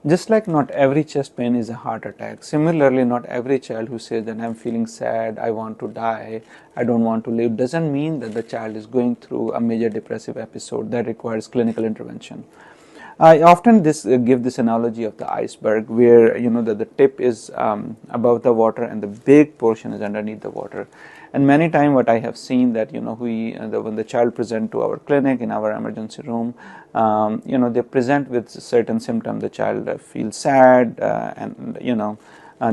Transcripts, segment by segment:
Just like not every chest pain is a heart attack, similarly not every child who says that I'm feeling sad, I want to die, I don't want to live, doesn't mean that the child is going through a major depressive episode that requires clinical intervention. I often give this analogy of the iceberg, where that the tip is above the water and the big portion is underneath the water. And many times, what I have seen that when the child present to our clinic in our emergency room, they present with certain symptoms. The child feels sad and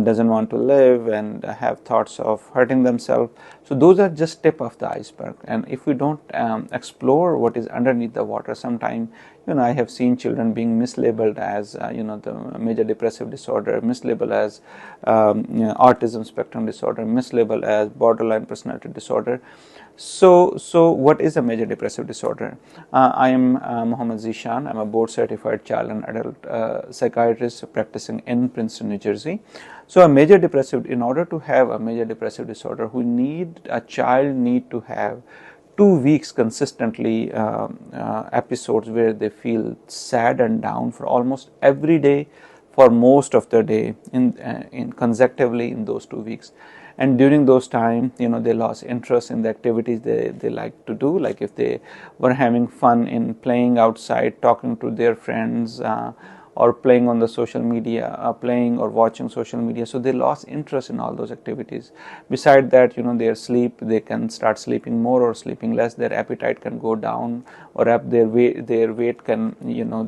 doesn't want to live and have thoughts of hurting themselves. So those are just tip of the iceberg. And if we don't explore what is underneath the water, sometimes I have seen children being mislabeled as the major depressive disorder, mislabeled as autism spectrum disorder, mislabeled as borderline personality disorder. So what is a major depressive disorder? I am Mohammed Zishan. I'm a board certified child and adult psychiatrist practicing in Princeton, New Jersey. So in order to have a major depressive disorder, a child need to have 2 weeks consistently episodes where they feel sad and down for almost every day for most of the day in consecutively in those 2 weeks. And during those time, they lost interest in the activities they like to do, like if they were having fun in playing outside, talking to their friends, or playing on the social media, playing or watching social media. So they lost interest in all those activities. Beside that, their sleep, they can start sleeping more or sleeping less. Their appetite can go down, or up their weight can,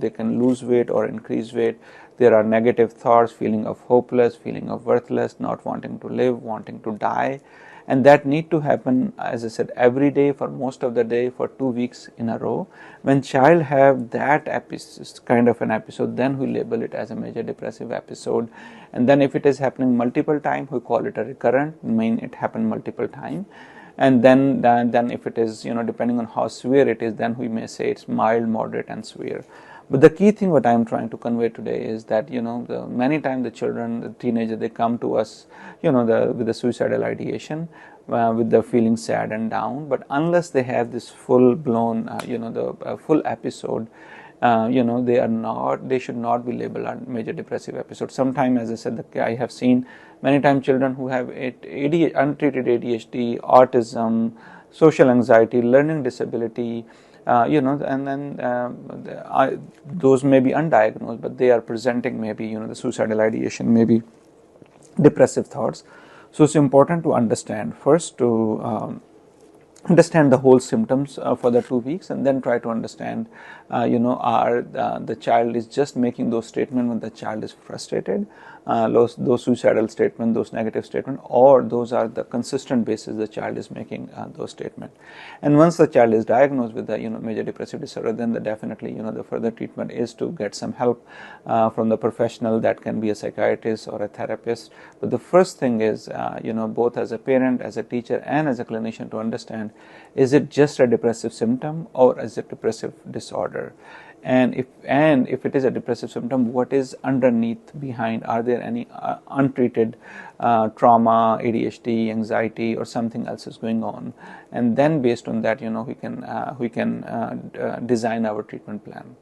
they can lose weight or increase weight. There are negative thoughts, feeling of hopeless, feeling of worthless, not wanting to live, wanting to die. And that need to happen, as I said, every day for most of the day for 2 weeks in a row. When child have that kind of an episode, then we label it as a major depressive episode. And then if it is happening multiple times, we call it a recurrent, mean it happened multiple times. And then if it is, depending on how severe it is, then we may say it's mild, moderate, and severe. But the key thing what I am trying to convey today is that many times the children, the teenagers, they come to us, with the suicidal ideation, with the feeling sad and down. But unless they have this full blown, full episode, they should not be labeled a major depressive episode. Sometimes, as I said, I have seen many times children who have untreated ADHD, autism, social anxiety, learning disability, and then those may be undiagnosed, but they are presenting maybe, the suicidal ideation, maybe depressive thoughts. So it's important to understand first understand the whole symptoms for the 2 weeks, and then try to understand, are the child is just making those statements when the child is frustrated, those suicidal statements, those negative statements, or those are the consistent basis the child is making those statements. And once the child is diagnosed with the major depressive disorder, then definitely the further treatment is to get some help from the professional. That can be a psychiatrist or a therapist. But the first thing is, both as a parent, as a teacher, and as a clinician, to understand, is it just a depressive symptom or is it depressive disorder? And if it is a depressive symptom, what is underneath behind? Are there any untreated trauma, ADHD, anxiety, or something else is going on? And then based on that, we can design our treatment plan.